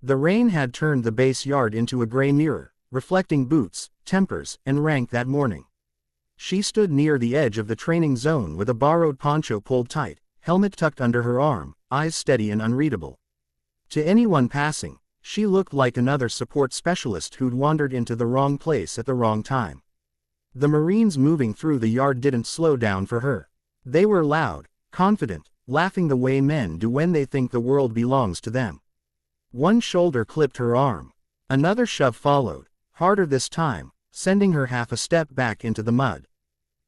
The rain had turned the base yard into a gray mirror, reflecting Boots' tempers and rank that morning. She stood near the edge of the training zone with a borrowed poncho pulled tight, helmet tucked under her arm, eyes steady and unreadable. To anyone passing, she looked like another support specialist who'd wandered into the wrong place at the wrong time. The Marines moving through the yard didn't slow down for her. They were loud, confident, laughing the way men do when they think the world belongs to them. One shoulder clipped her arm. Another shove followed, harder this time, sending her half a step back into the mud.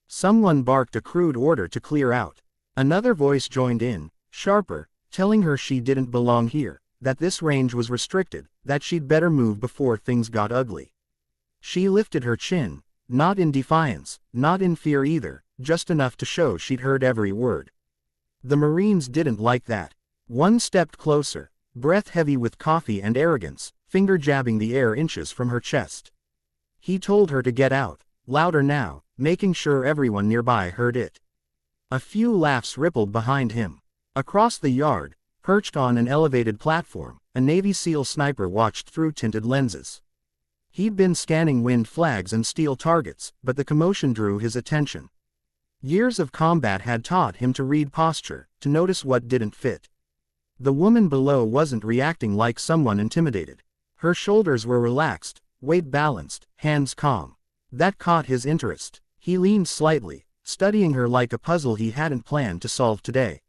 Someone barked a crude order to clear out. Another voice joined in, sharper, telling her she didn't belong here, that this range was restricted, that she'd better move before things got ugly. She lifted her chin, not in defiance, not in fear either, just enough to show she'd heard every word. The Marines didn't like that. One stepped closer, breath heavy with coffee and arrogance, finger jabbing the air inches from her chest. He told her to get out, louder now, making sure everyone nearby heard it. A few laughs rippled behind him. Across the yard, perched on an elevated platform, a Navy SEAL sniper watched through tinted lenses. He'd been scanning wind flags and steel targets, but the commotion drew his attention. Years of combat had taught him to read posture, to notice what didn't fit. The woman below wasn't reacting like someone intimidated. Her shoulders were relaxed, weight balanced, hands calm. That caught his interest. He leaned slightly, studying her like a puzzle he hadn't planned to solve today.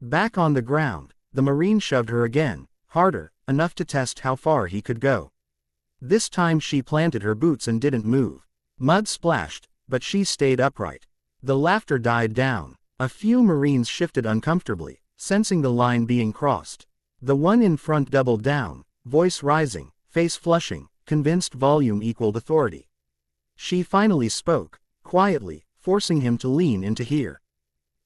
Back on the ground, the Marine shoved her again, harder, enough to test how far he could go. This time she planted her boots and didn't move. Mud splashed, but she stayed upright. The laughter died down. A few Marines shifted uncomfortably, sensing the line being crossed. The one in front doubled down, voice rising, face flushing, convinced volume equaled authority. She finally spoke, quietly, forcing him to lean in to hear.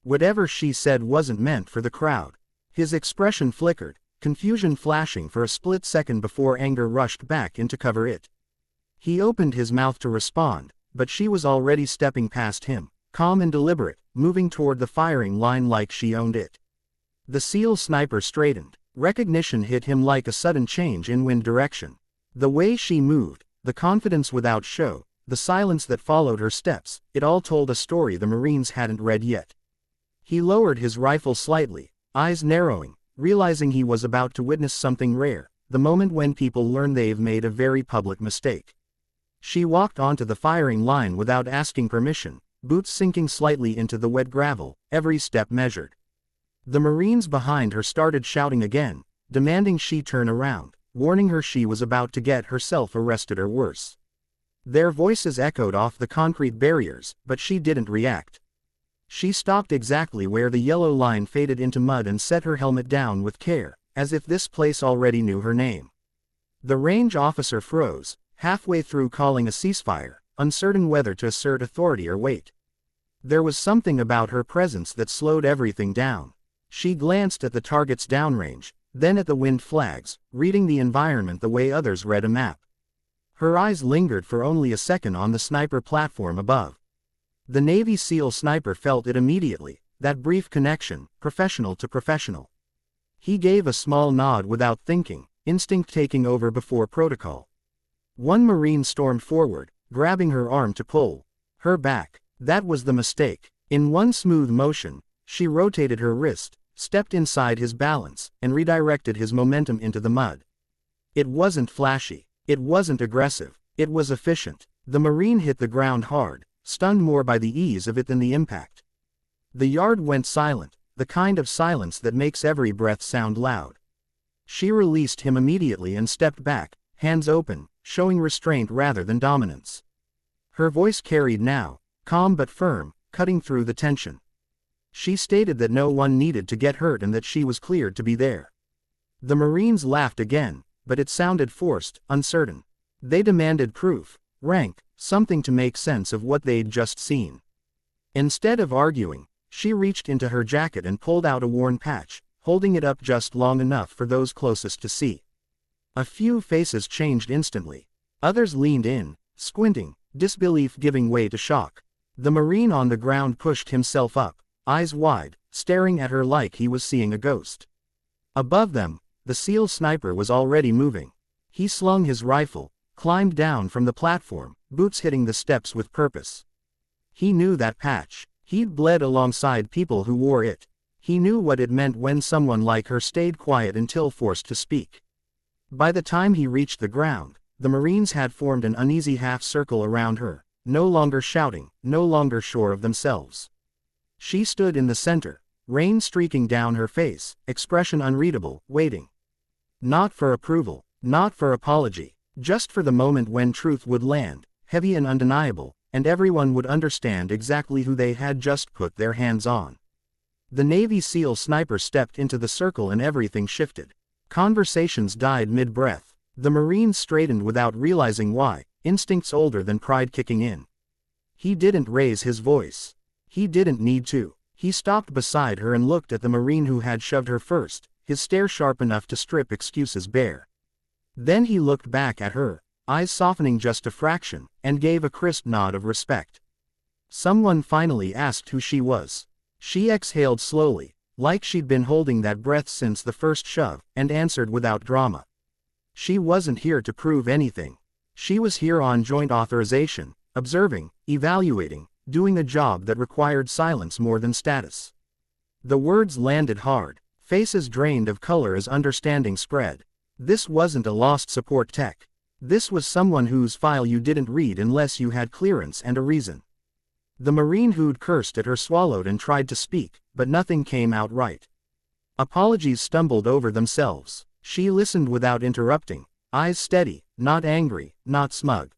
Whatever she said wasn't meant for the crowd. His expression flickered, confusion flashing for a split second before anger rushed back in to cover it. He opened his mouth to respond, but she was already stepping past him, calm and deliberate, moving toward the firing line like she owned it. The SEAL sniper straightened. Recognition hit him like a sudden change in wind direction. The way she moved, the confidence without show, the silence that followed her steps, it all told a story the Marines hadn't read yet. He lowered his rifle slightly, eyes narrowing, realizing he was about to witness something rare, the moment when people learn they've made a very public mistake. She walked onto the firing line without asking permission, boots sinking slightly into the wet gravel, every step measured. The Marines behind her started shouting again, demanding she turn around, warning her she was about to get herself arrested or worse. Their voices echoed off the concrete barriers, but she didn't react. She stopped exactly where the yellow line faded into mud and set her helmet down with care, as if this place already knew her name. The range officer froze, halfway through calling a ceasefire, uncertain whether to assert authority or wait. There was something about her presence that slowed everything down. She glanced at the targets downrange, then at the wind flags, reading the environment the way others read a map. Her eyes lingered for only a second on the sniper platform above. The Navy SEAL sniper felt it immediately, that brief connection, professional to professional. He gave a small nod without thinking, instinct taking over before protocol. One Marine stormed forward, grabbing her arm to pull her back. That was the mistake. In one smooth motion, she rotated her wrist, stepped inside his balance, and redirected his momentum into the mud. It wasn't flashy. It wasn't aggressive. It was efficient. The Marine hit the ground hard, stunned more by the ease of it than the impact. The yard went silent, the kind of silence that makes every breath sound loud. She released him immediately and stepped back, hands open, showing restraint rather than dominance. Her voice carried now, calm but firm, cutting through the tension. She stated that no one needed to get hurt and that she was cleared to be there. The Marines laughed again, but it sounded forced, uncertain. They demanded proof, rank, something to make sense of what they'd just seen. Instead of arguing, she reached into her jacket and pulled out a worn patch, holding it up just long enough for those closest to see. A few faces changed instantly. Others leaned in, squinting, disbelief giving way to shock. The Marine on the ground pushed himself up, eyes wide, staring at her like he was seeing a ghost. Above them, the SEAL sniper was already moving. He slung his rifle, climbed down from the platform, boots hitting the steps with purpose. He knew that patch. He'd bled alongside people who wore it. He knew what it meant when someone like her stayed quiet until forced to speak. By the time he reached the ground, the Marines had formed an uneasy half-circle around her, no longer shouting, no longer sure of themselves. She stood in the center, rain streaking down her face, expression unreadable, waiting. Not for approval, not for apology, just for the moment when truth would land, heavy and undeniable, and everyone would understand exactly who they had just put their hands on. The Navy SEAL sniper stepped into the circle and everything shifted. Conversations died mid-breath. The Marine straightened without realizing why, instincts older than pride kicking in. He didn't raise his voice. He didn't need to. He stopped beside her and looked at the Marine who had shoved her first, his stare sharp enough to strip excuses bare. Then he looked back at her, eyes softening just a fraction, and gave a crisp nod of respect. Someone finally asked who she was. She exhaled slowly, like she'd been holding that breath since the first shove, and answered without drama. She wasn't here to prove anything. She was here on joint authorization, observing, evaluating, doing a job that required silence more than status. The words landed hard, faces drained of color as understanding spread. This wasn't a lost support tech. This was someone whose file you didn't read unless you had clearance and a reason. The Marine who'd cursed at her swallowed and tried to speak, but nothing came out right. Apologies stumbled over themselves. She listened without interrupting, eyes steady, not angry, not smug.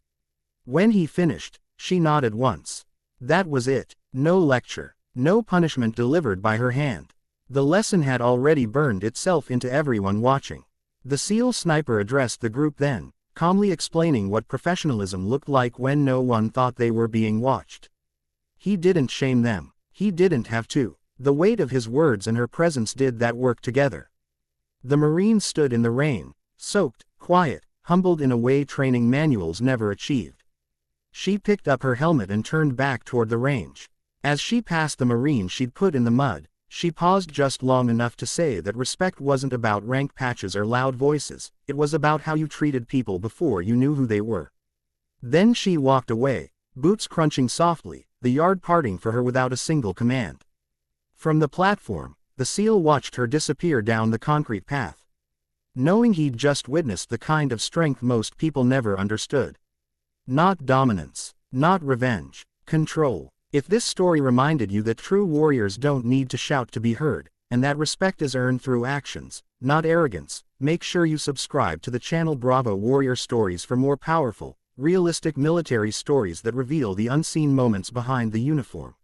When he finished, she nodded once. That was it. No lecture, no punishment delivered by her hand. The lesson had already burned itself into everyone watching. The SEAL sniper addressed the group then, calmly explaining what professionalism looked like when no one thought they were being watched. He didn't shame them. He didn't have to. The weight of his words and her presence did that work together. The Marine stood in the rain, soaked, quiet, humbled in a way training manuals never achieved. She picked up her helmet and turned back toward the range. As she passed the Marine she'd put in the mud, she paused just long enough to say that respect wasn't about rank patches or loud voices, it was about how you treated people before you knew who they were. Then she walked away, boots crunching softly, the yard parting for her without a single command. From the platform, the SEAL watched her disappear down the concrete path. Knowing he'd just witnessed the kind of strength most people never understood. Not dominance, not revenge, control. If this story reminded you that true warriors don't need to shout to be heard, and that respect is earned through actions, not arrogance, make sure you subscribe to the channel Bravo Warrior Stories for more powerful, realistic military stories that reveal the unseen moments behind the uniform.